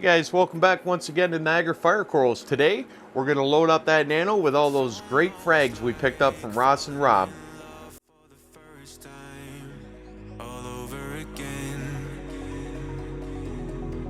Guys, welcome back once again to Niagara Fire Corals. Today we're going to load up that Nano with all those great frags we picked up from Ross and Rob.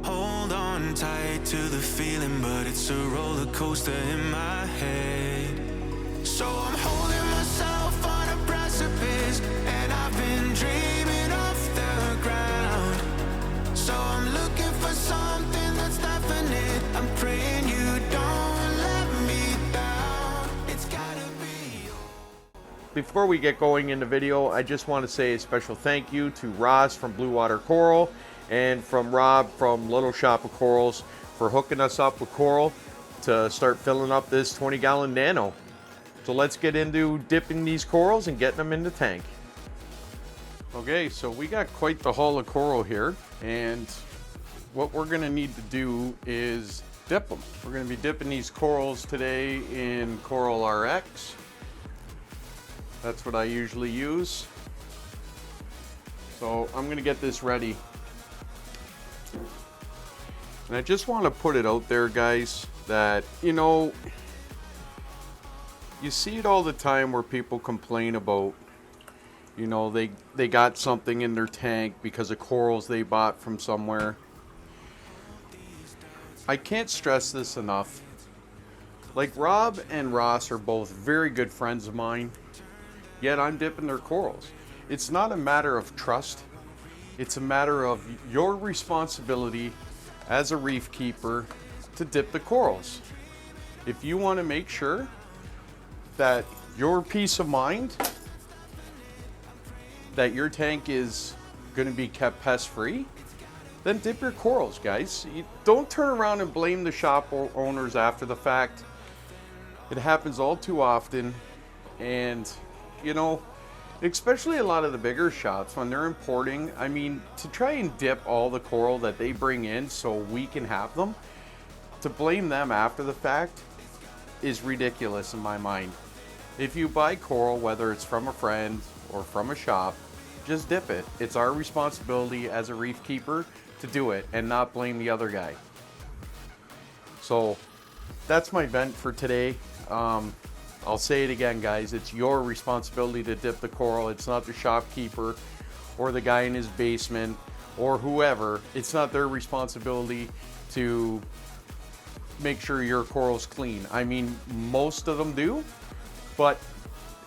Hold on tight to the feeling, but it's a roller coaster in my head. So I'm holding myself on a precipice, and I've been dreaming off the ground. So I'm looking for something that's definite. I'm praying you don't let me down. It's gotta be. Before we get going in the video, I just want to say a special thank you to Ross from Blue Water Coral and from Rob from Little Shop of Corals for hooking us up with coral to start filling up this 20-gallon Nano. So let's get into dipping these corals and getting them in the tank. Okay, so we got quite the haul of coral here, and what we're gonna need to do is dip them. We're gonna be dipping these corals today in Coral RX. That's what I usually use. So I'm gonna get this ready. And I just want to put it out there, guys, that, you know, you see it all the time where people complain about, you know, they got something in their tank because of corals they bought from somewhere. I can't stress this enough. Like, Rob and Ross are both very good friends of mine, yet I'm dipping their corals. It's not a matter of trust. It's a matter of your responsibility as a reef keeper to dip the corals. If you want to make sure that your peace of mind, that your tank is going to be kept pest free, then dip your corals, guys. You don't turn around and blame the shop owners after the fact. It happens all too often, and you know, especially a lot of the bigger shops when they're importing, I mean, to try and dip all the coral that they bring in so we can have them, to blame them after the fact is ridiculous in my mind. If you buy coral, whether it's from a friend or from a shop, just dip it. It's our responsibility as a reef keeper to do it and not blame the other guy. So that's my vent for today. I'll say it again, guys, it's your responsibility to dip the coral. It's not the shopkeeper or the guy in his basement or whoever. It's not their responsibility to make sure your coral's clean. I mean, most of them do, but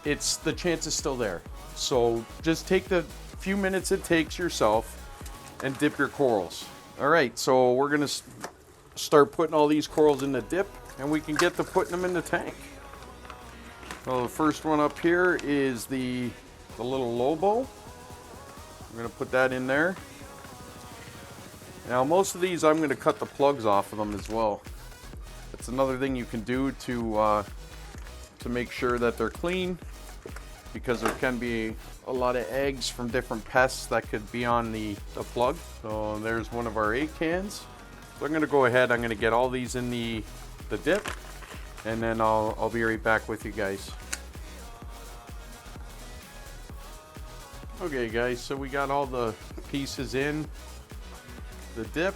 the chance is still there. So just take the few minutes it takes yourself and dip your corals. All right, so we're gonna start putting all these corals in the dip, and we can get to putting them in the tank. So the first one up here is the little Lobo. I'm going to put that in there. Now most of these I'm going to cut the plugs off of them as well. That's another thing you can do to make sure that they're clean, because there can be a lot of eggs from different pests that could be on the plug. So there's one of our 8 cans. So I'm going to go ahead, I'm going to get all these in the dip, and then I'll be right back with you guys. Okay guys, so we got all the pieces in the dip,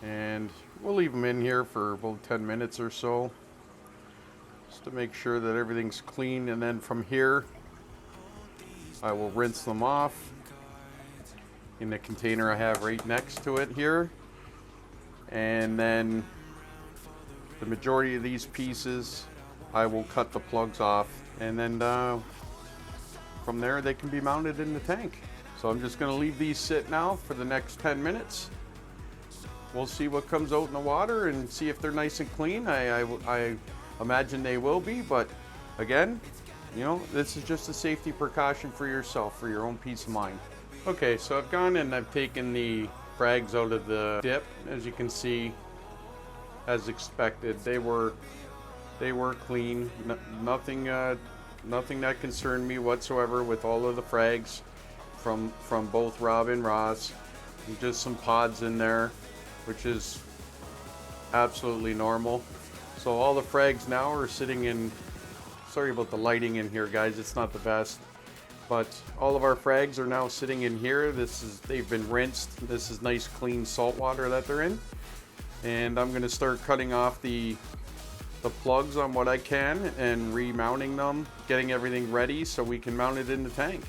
and we'll leave them in here for about 10 minutes or so, just to make sure that everything's clean. And then from here I will rinse them off in the container I have right next to it here, and then the majority of these pieces I will cut the plugs off, and then from there they can be mounted in the tank. So I'm just going to leave these sit now for the next 10 minutes. We'll see what comes out in the water and see if they're nice and clean. I imagine they will be, but again, you know, this is just a safety precaution for yourself, for your own peace of mind. Okay, so I've gone and I've taken the frags out of the dip. As you can see, as expected, they were clean. Nothing that concerned me whatsoever with all of the frags from both Rob and Ross. And just some pods in there, which is absolutely normal. So all the frags now are sitting in, sorry about the lighting in here, guys, it's not the best. But all of our frags are now sitting in here. They've been rinsed. This is nice clean salt water that they're in. And I'm gonna start cutting off the plugs on what I can and remounting them, getting everything ready so we can mount it in the tank.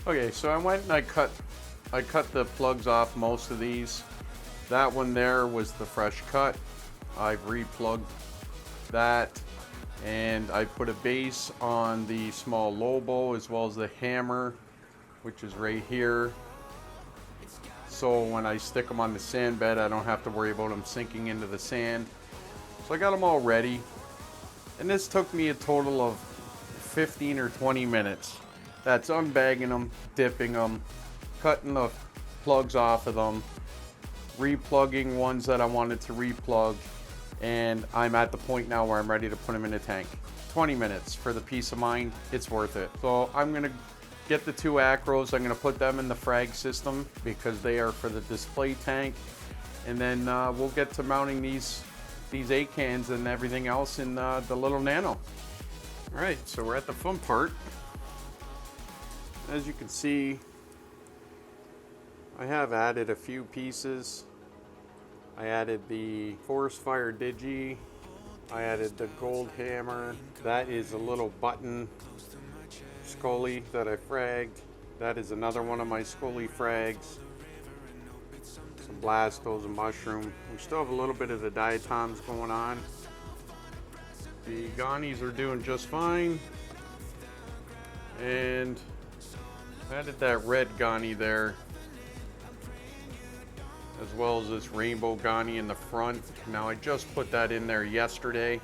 Okay, so I went and I cut the plugs off most of these. That one there was the fresh cut. I've replugged that, and I put a base on the small Lobo as well as the hammer, which is right here. So when I stick them on the sand bed, I don't have to worry about them sinking into the sand. So I got them all ready. And this took me a total of 15 or 20 minutes. That's unbagging them, dipping them, cutting the plugs off of them, replugging ones that I wanted to replug, and I'm at the point now where I'm ready to put them in a tank. 20 minutes for the peace of mind, it's worth it. So I'm gonna get the two Acros, I'm gonna put them in the frag system because they are for the display tank, and then we'll get to mounting these A-cans and everything else in the little Nano. All right, so we're at the fun part. As you can see, I have added a few pieces. I added the Forest Fire Digi. I added the gold hammer. That is a little button Scully that I fragged. That is another one of my Scully frags. Some Blastos and mushroom. We still have a little bit of the diatoms going on. The Ghanies are doing just fine. And I added that red Ghani there, as well as this rainbow Ghani in the front. Now I just put that in there yesterday.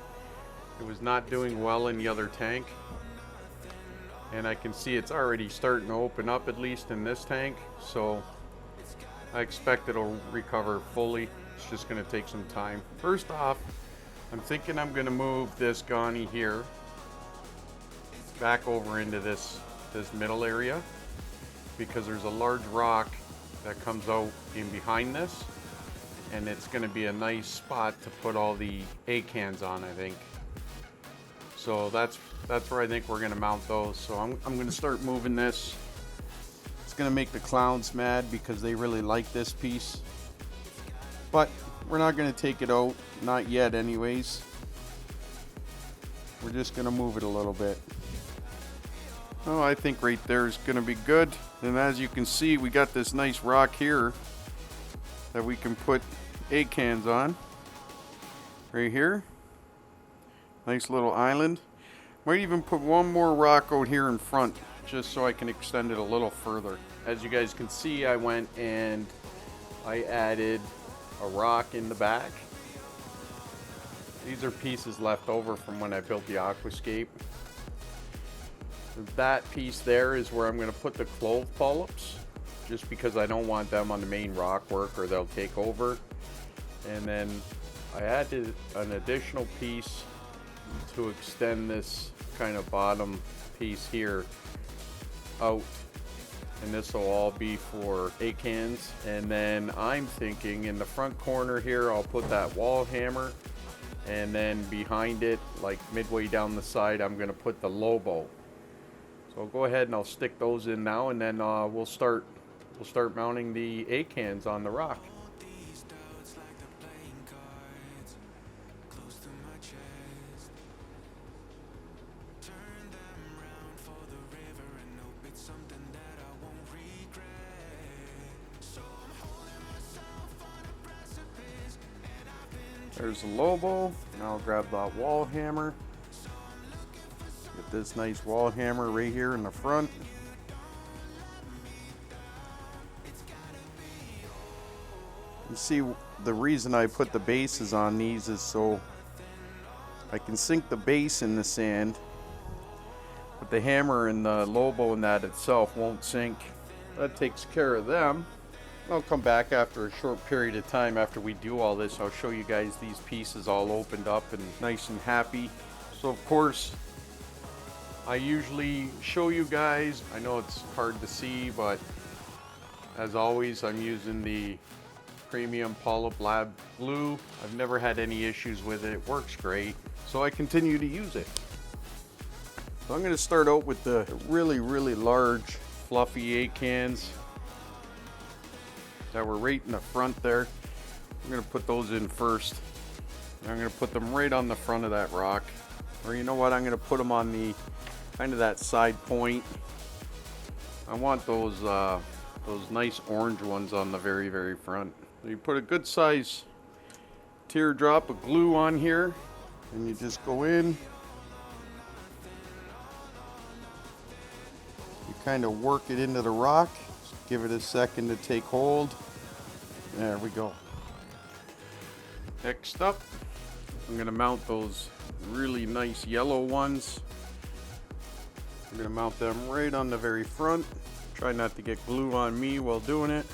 It was not doing well in the other tank. And I can see it's already starting to open up, at least in this tank. So I expect it'll recover fully. It's just gonna take some time. First off, I'm thinking I'm gonna move this Ghani here back over into this middle area, because there's a large rock that comes out in behind this, and it's going to be a nice spot to put all the A-cans on, I think. So that's where I think we're going to mount those. So I'm going to start moving this. It's going to make the clowns mad because they really like this piece, but we're not going to take it out, not yet anyways. We're just going to move it a little bit. Oh, I think right there is going to be good. And as you can see, we got this nice rock here that we can put A-cans on. Right here. Nice little island. Might even put one more rock out here in front, just so I can extend it a little further. As you guys can see, I went and I added a rock in the back. These are pieces left over from when I built the Aquascape. That piece there is where I'm going to put the clove polyps, just because I don't want them on the main rock work or they'll take over. And then I added an additional piece to extend this kind of bottom piece here out, and this will all be for A-cans. And then I'm thinking in the front corner here I'll put that wall hammer, and then behind it, like midway down the side, I'm going to put the Lobo. So I'll go ahead and I'll stick those in now, and then we'll start mounting the A-cans on the rock. There's the Lobo. Now I'll grab that wall hammer. Get this nice wall hammer right here in the front. You see, the reason I put the bases on these is so I can sink the base in the sand, but the hammer and the Lobo and that itself won't sink. That takes care of them. I'll come back after a short period of time after we do all this. I'll show you guys these pieces all opened up and nice and happy. So of course, I usually show you guys. I know it's hard to see, but as always, I'm using the Premium Polyp Lab glue. I've never had any issues with it. It works great, so I continue to use it. So I'm going to start out with the really, really large fluffy acans that were right in the front there. I'm going to put those in first. I'm going to put them right on the front of that rock. Or you know what, I'm going to put them on the kind of that side point. I want those nice orange ones on the very, very front. So you put a good size teardrop of glue on here, and you just go in. You kind of work it into the rock. Just give it a second to take hold. There we go. Next up, I'm going to mount those really nice yellow ones. I'm going to mount them right on the very front. Try not to get glue on me while doing it.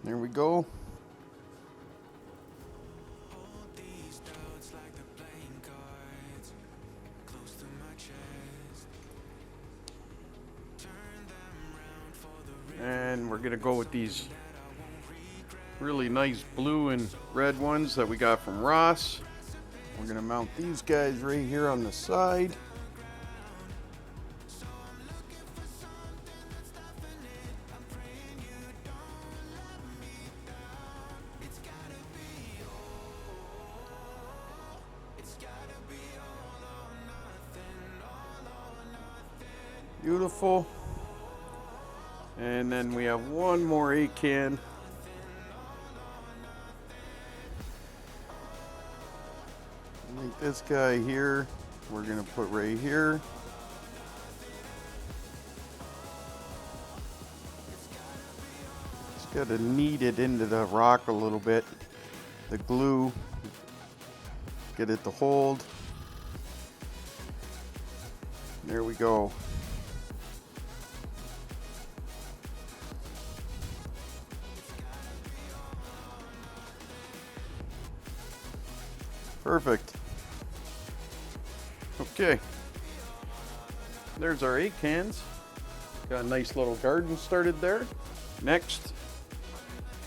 There we go. And we're gonna go with these really nice blue and red ones that we got from Ross. We're gonna mount these guys right here on the side. Beautiful. And then we have one more acan. Like this guy here, we're gonna put right here. Just gotta knead it into the rock a little bit. The glue, get it to hold. There we go. Perfect. Okay. There's our acans. Got a nice little garden started there. Next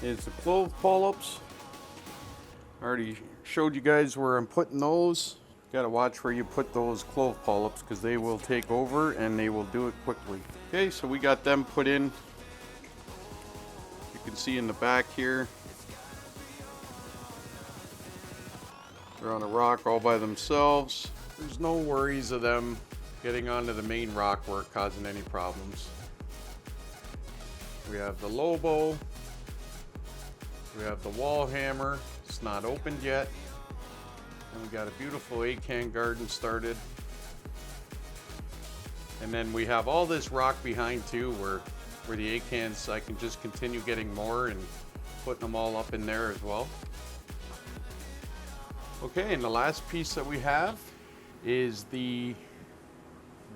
is the clove polyps. I already showed you guys where I'm putting those. Gotta watch where you put those clove polyps because they will take over and they will do it quickly. Okay, so we got them put in. You can see in the back here. They're on a rock all by themselves. There's no worries of them getting onto the main rock work causing any problems. We have the Lobo. We have the wall hammer. It's not opened yet. And we got a beautiful acan garden started. And then we have all this rock behind too where the acans, I can just continue getting more and putting them all up in there as well. Okay, and the last piece that we have is the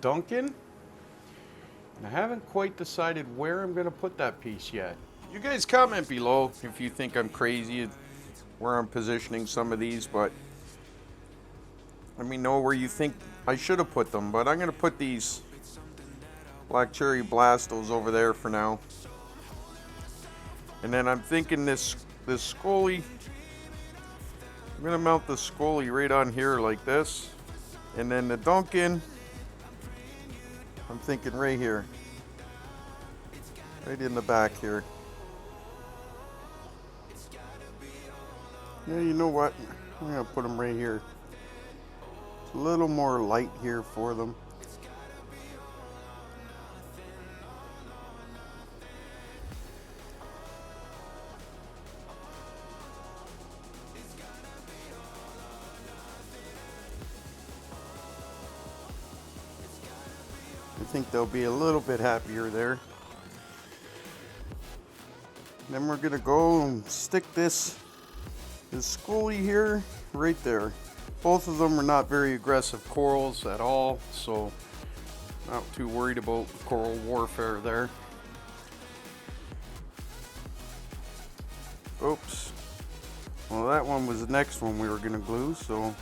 Duncan. And I haven't quite decided where I'm gonna put that piece yet. You guys comment below if you think I'm crazy where I'm positioning some of these, but let me know where you think I should have put them. But I'm gonna put these Black Cherry Blastos over there for now. And then I'm thinking this Scully, I'm gonna mount the Scully right on here like this. And then the Duncan, I'm thinking right here. Right in the back here. Yeah, you know what? I'm gonna put them right here. It's a little more light here for them. I think they'll be a little bit happier there. Then we're gonna go and stick this Scully here right there. Both of them are not very aggressive corals at all, so not too worried about coral warfare there. Go Oops. Well, that one was the next one we were gonna glue, so.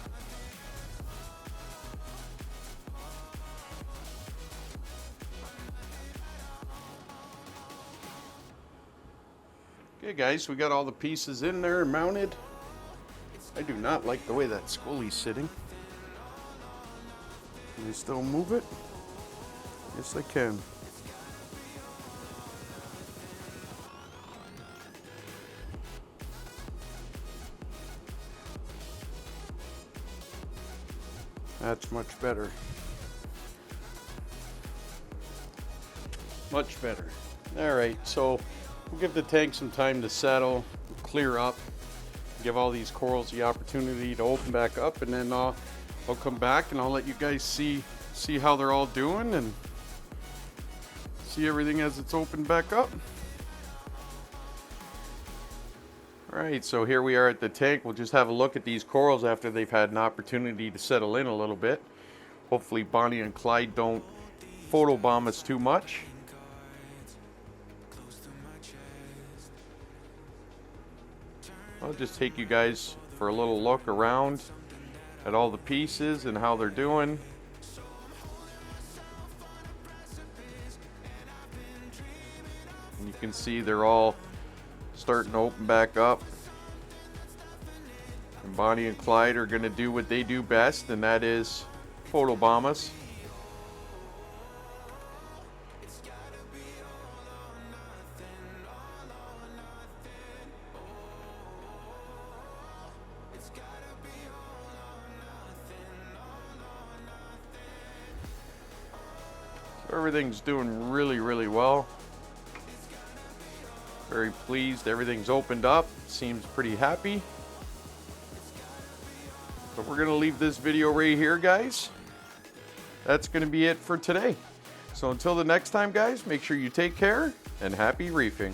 Okay guys, we got all the pieces in there and mounted. I do not like the way that scully's sitting. Can I still move it? Yes, I can. That's much better. Much better. All right, so we'll give the tank some time to settle, clear up, give all these corals the opportunity to open back up, and then I'll come back and I'll let you guys see how they're all doing and see everything as it's opened back up. All right, so here we are at the tank. We'll just have a look at these corals after they've had an opportunity to settle in a little bit. Hopefully Bonnie and Clyde don't photobomb us too much. I'll just take you guys for a little look around at all the pieces and how they're doing. And you can see they're all starting to open back up. And Bonnie and Clyde are going to do what they do best, and that is photobomb us. So everything's doing really, really well. Very pleased. Everything's opened up. Seems pretty happy. But we're going to leave this video right here, guys. That's going to be it for today. So until the next time, guys, make sure you take care and happy reefing.